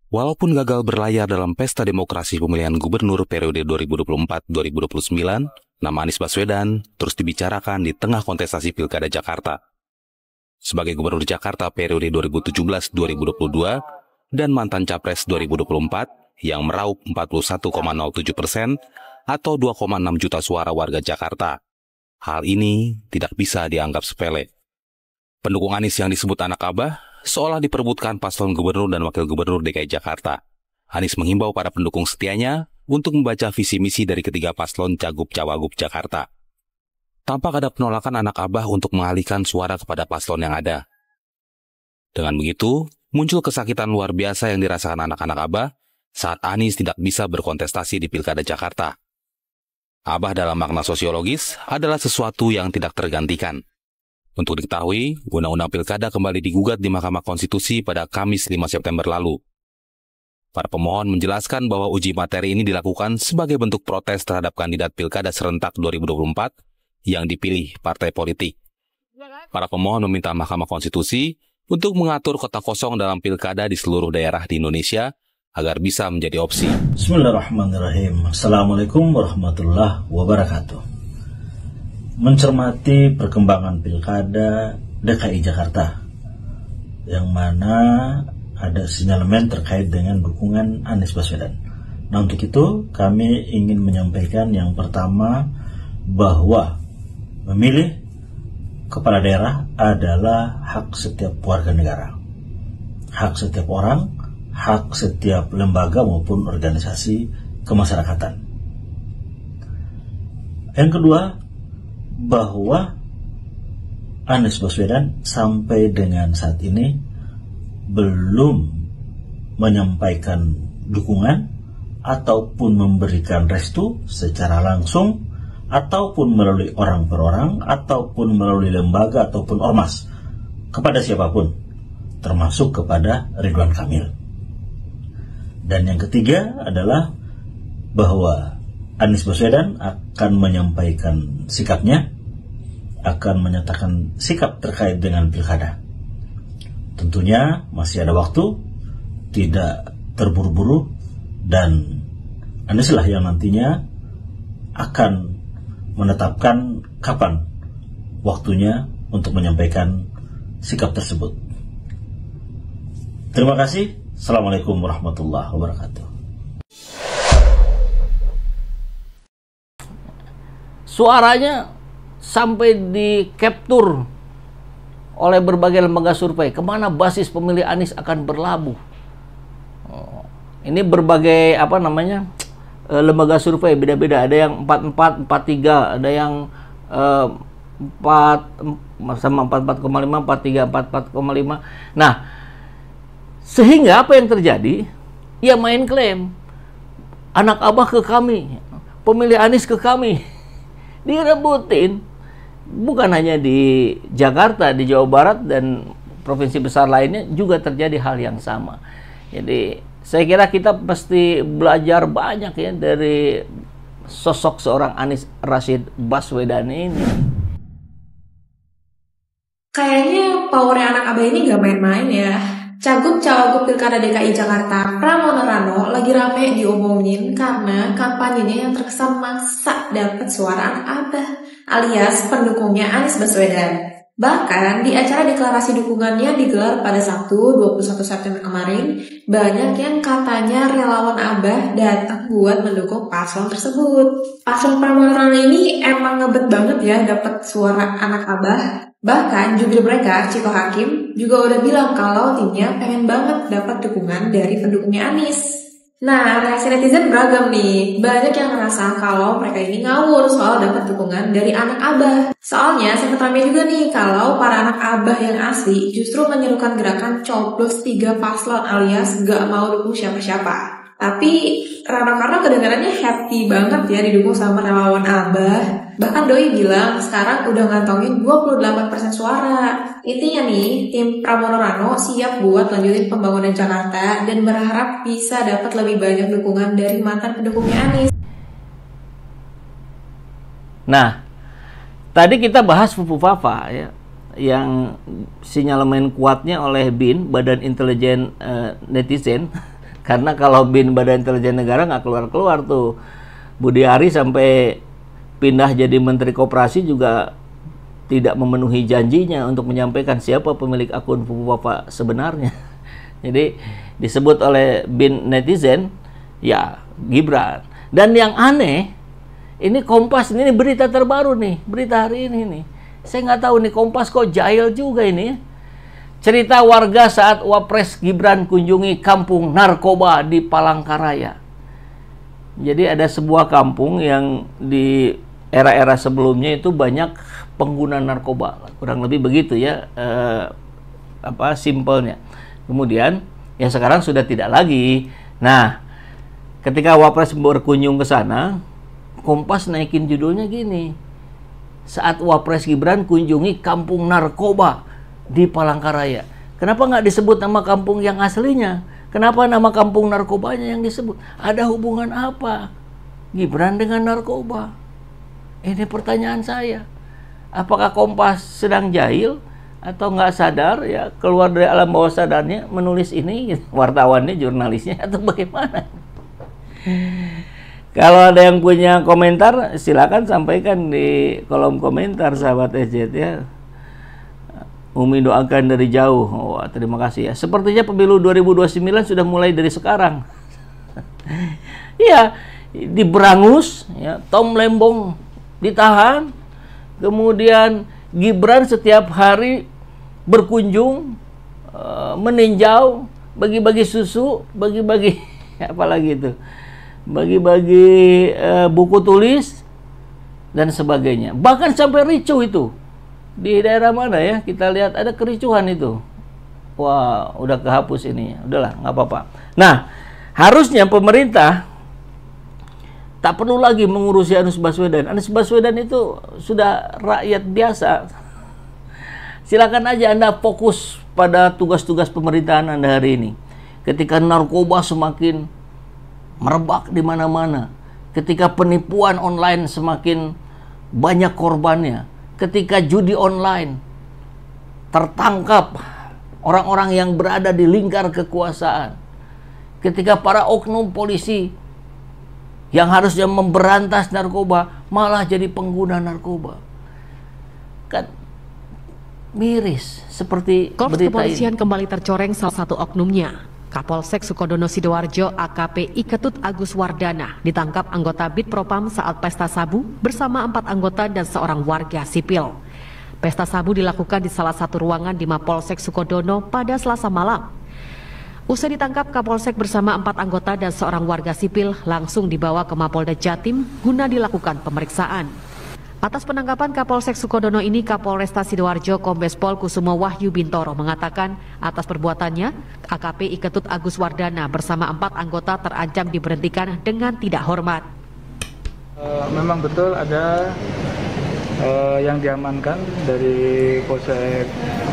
Walaupun gagal berlayar dalam pesta demokrasi pemilihan gubernur periode 2024-2029, nama Anies Baswedan terus dibicarakan di tengah kontestasi Pilkada Jakarta. Sebagai Gubernur Jakarta periode 2017-2022 dan mantan Capres 2024 yang meraup 41,07% atau 2,6 juta suara warga Jakarta. Hal ini tidak bisa dianggap sepele. Pendukung Anies yang disebut anak abah seolah diperebutkan paslon gubernur dan wakil gubernur DKI Jakarta. Anies menghimbau para pendukung setianya untuk membaca visi misi dari ketiga paslon Cagup-Cawagup Jakarta. Tampak ada penolakan anak abah untuk mengalihkan suara kepada paslon yang ada. Dengan begitu, muncul kesakitan luar biasa yang dirasakan anak-anak abah saat Anies tidak bisa berkontestasi di Pilkada Jakarta. Abah dalam makna sosiologis adalah sesuatu yang tidak tergantikan. Untuk diketahui, Undang-Undang Pilkada kembali digugat di Mahkamah Konstitusi pada Kamis 5 September lalu. Para pemohon menjelaskan bahwa uji materi ini dilakukan sebagai bentuk protes terhadap kandidat Pilkada serentak 2024 yang dipilih partai politik. Para pemohon meminta Mahkamah Konstitusi untuk mengatur kota kosong dalam Pilkada di seluruh daerah di Indonesia agar bisa menjadi opsi. Bismillahirrahmanirrahim. Assalamualaikum warahmatullahi wabarakatuh. Mencermati perkembangan Pilkada DKI Jakarta, yang mana ada sinyalemen terkait dengan dukungan Anies Baswedan. Nah, untuk itu kami ingin menyampaikan yang pertama bahwa memilih kepala daerah adalah hak setiap warga negara, hak setiap orang, hak setiap lembaga maupun organisasi kemasyarakatan. Yang kedua, bahwa Anies Baswedan sampai dengan saat ini belum menyampaikan dukungan ataupun memberikan restu secara langsung ataupun melalui orang per orang ataupun melalui lembaga ataupun ormas kepada siapapun, termasuk kepada Ridwan Kamil. Dan yang ketiga adalah bahwa Anies Baswedan akan menyampaikan sikapnya, akan menyatakan sikap terkait dengan pilkada. Tentunya masih ada waktu, tidak terburu-buru, dan Anies lah yang nantinya akan menetapkan kapan waktunya untuk menyampaikan sikap tersebut. Terima kasih. Assalamualaikum warahmatullahi wabarakatuh. Suaranya sampai di capture oleh berbagai lembaga survei kemana basis pemilih Anies akan berlabuh. Ini berbagai lembaga survei beda-beda, ada yang 44, 43, ada yang 4 sama 44,5, 43, 44,5. Nah, sehingga apa yang terjadi? Ya main klaim, anak abah ke kami, pemilih Anies ke kami. Direbutin, bukan hanya di Jakarta, di Jawa Barat dan provinsi besar lainnya juga terjadi hal yang sama. Jadi saya kira kita pasti belajar banyak ya dari sosok seorang Anies Rashid Baswedan ini. Kayaknya powernya anak abah ini gak main-main ya. Cagup-Cawagup Pilkada DKI Jakarta Pramono Rano lagi rame diomongin karena kampanyenya yang terkesan maksa dapat suara anak abah alias pendukungnya Anies Baswedan. Bahkan di acara deklarasi dukungannya digelar pada Sabtu 21 September kemarin, banyak yang katanya relawan abah datang buat mendukung paslon tersebut. Paslon Pramono Rano ini emang ngebet banget ya dapat suara anak abah. Bahkan jubir mereka, Ciko Hakim, juga udah bilang kalau timnya pengen banget dapat dukungan dari pendukungnya Anies. Nah, reaksi netizen beragam nih. Banyak yang ngerasa kalau mereka ini ngawur soal dapat dukungan dari anak abah. Soalnya sempat ramai juga nih kalau para anak abah yang asli justru menyerukan gerakan coblos 3 paslon alias gak mau dukung siapa-siapa. Tapi Rano Karno kedengarannya happy banget ya didukung sama relawan abah. Bahkan Doi bilang sekarang udah ngantongin 28% suara. Intinya nih, tim Pramono Rano siap buat lanjutin pembangunan Jakarta dan berharap bisa dapat lebih banyak dukungan dari mantan pendukungnya Anies. Nah, tadi kita bahas Fufu Fafa ya, yang sinyalemen kuatnya oleh BIN, Badan Intelijen Netizen, Karena kalau BIN Badan Intelijen Negara nggak keluar-keluar tuh. Budi Ari sampai pindah jadi Menteri Koperasi juga tidak memenuhi janjinya untuk menyampaikan siapa pemilik akun Bapak sebenarnya. Jadi disebut oleh BIN netizen, ya Gibran. Dan yang aneh, ini Kompas, ini berita terbaru nih, berita hari ini nih. Saya nggak tahu nih Kompas kok jahil juga ini. Cerita warga saat Wapres Gibran kunjungi kampung narkoba di Palangkaraya. Jadi ada sebuah kampung yang di era-era sebelumnya itu banyak pengguna narkoba, kurang lebih begitu ya, simpelnya. Kemudian ya sekarang sudah tidak lagi. Nah, ketika Wapres berkunjung ke sana, Kompas naikin judulnya gini: saat Wapres Gibran kunjungi kampung narkoba di Palangkaraya. Kenapa nggak disebut nama kampung yang aslinya? Kenapa nama kampung narkobanya yang disebut? Ada hubungan apa Gibran dengan narkoba? Ini pertanyaan saya. Apakah Kompas sedang jahil atau nggak sadar ya, keluar dari alam bawah sadarnya menulis ini, wartawannya, jurnalisnya, atau bagaimana? Kalau ada yang punya komentar, silakan sampaikan di kolom komentar, sahabat SJT ya. Umi doakan dari jauh. Oh, terima kasih ya. Sepertinya pemilu 2029 sudah mulai dari sekarang. Iya, di Berangus ya, Tom Lembong ditahan. Kemudian Gibran setiap hari berkunjung, meninjau, bagi-bagi susu, bagi-bagi apalagi itu, bagi-bagi buku tulis dan sebagainya. Bahkan sampai ricuh itu. Di daerah mana ya, kita lihat ada kericuhan itu. Wah, udah kehapus ini. Udahlah, nggak apa-apa. Nah, harusnya pemerintah tak perlu lagi mengurusi Anies Baswedan. Anies Baswedan itu sudah rakyat biasa. Silakan aja Anda fokus pada tugas-tugas pemerintahan Anda hari ini. Ketika narkoba semakin merebak di mana-mana, ketika penipuan online semakin banyak korbannya, ketika judi online tertangkap orang-orang yang berada di lingkar kekuasaan, ketika para oknum polisi yang harusnya memberantas narkoba malah jadi pengguna narkoba, kan miris seperti Korps berita kepolisian ini. kembali tercoreng salah satu oknumnya. Kapolsek Sukodono Sidoarjo AKP Iketut Agus Wardana ditangkap anggota Bid Propam saat pesta sabu bersama 4 anggota dan seorang warga sipil. Pesta sabu dilakukan di salah satu ruangan di Mapolsek Sukodono pada Selasa malam. Usai ditangkap, Kapolsek bersama 4 anggota dan seorang warga sipil langsung dibawa ke Mapolda Jatim guna dilakukan pemeriksaan. Atas penangkapan Kapolsek Sukodono ini, Kapolresta Sidoarjo Kombes Pol Kusumo Wahyu Bintoro mengatakan atas perbuatannya, AKP Iketut Agus Wardana bersama 4 anggota terancam diberhentikan dengan tidak hormat. Memang betul ada yang diamankan dari polsek,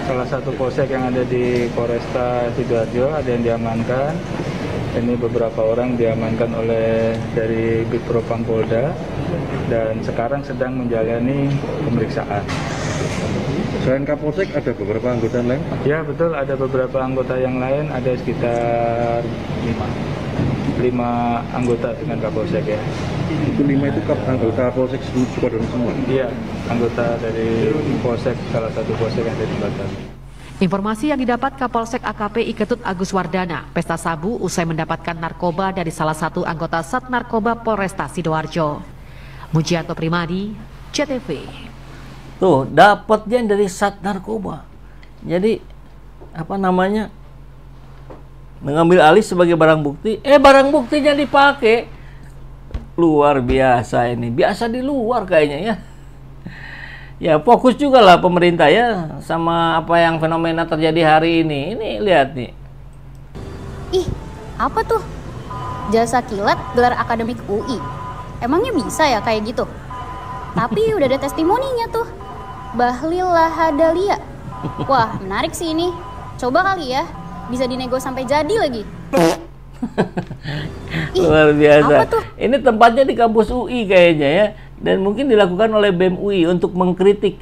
salah satu polsek yang ada di Polresta Sidoarjo, ada yang diamankan. Ini beberapa orang diamankan oleh dari Bid Propam Polda dan sekarang sedang menjalani pemeriksaan. Selain Kapolsek ada beberapa anggota lain? Ya betul, ada beberapa anggota yang lain, ada sekitar 5 anggota dengan Kapolsek ya. Itu 5 itu anggota Polsek Sukodono semua? Iya, anggota dari Polsek, salah satu Polsek yang ada di Batam. Informasi yang didapat Kapolsek AKP Iketut Agus Wardana, pesta sabu usai mendapatkan narkoba dari salah satu anggota Sat Narkoba Polresta Sidoarjo. Mujianto Primadi, CTV. Tuh, dapatnya dari Sat Narkoba. Jadi, apa namanya, mengambil alih sebagai barang bukti. Barang buktinya dipakai. Luar biasa ini. Biasa di luar kayaknya ya. Ya, fokus juga lah pemerintah ya sama apa yang fenomena terjadi hari ini. Ini lihat nih. Ih, apa tuh? Jasa kilat gelar akademik UI. Emangnya bisa ya kayak gitu? Tapi udah ada testimoninya tuh. Bahlil Lahadalia. Wah, menarik sih ini. Coba kali ya, bisa dinego sampai jadi lagi. Luar biasa. Apa tuh? Ini tempatnya di kampus UI kayaknya ya. Dan mungkin dilakukan oleh BEM UI untuk mengkritik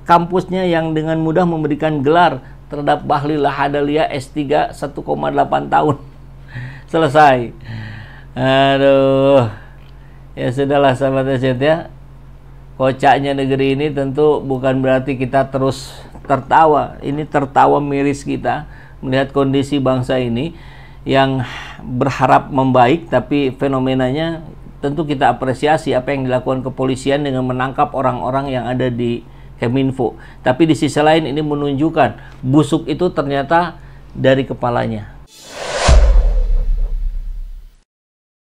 kampusnya yang dengan mudah memberikan gelar terhadap Bahlil Lahadalia S3 1,8 tahun. selesai. Aduh, ya sudahlah sahabat Asyad ya. Kocaknya negeri ini tentu bukan berarti kita terus tertawa. Ini tertawa miris kita melihat kondisi bangsa ini yang berharap membaik, tapi fenomenanya tentu kita apresiasi apa yang dilakukan kepolisian dengan menangkap orang-orang yang ada di Keminfo. Tapi di sisi lain ini menunjukkan busuk itu ternyata dari kepalanya.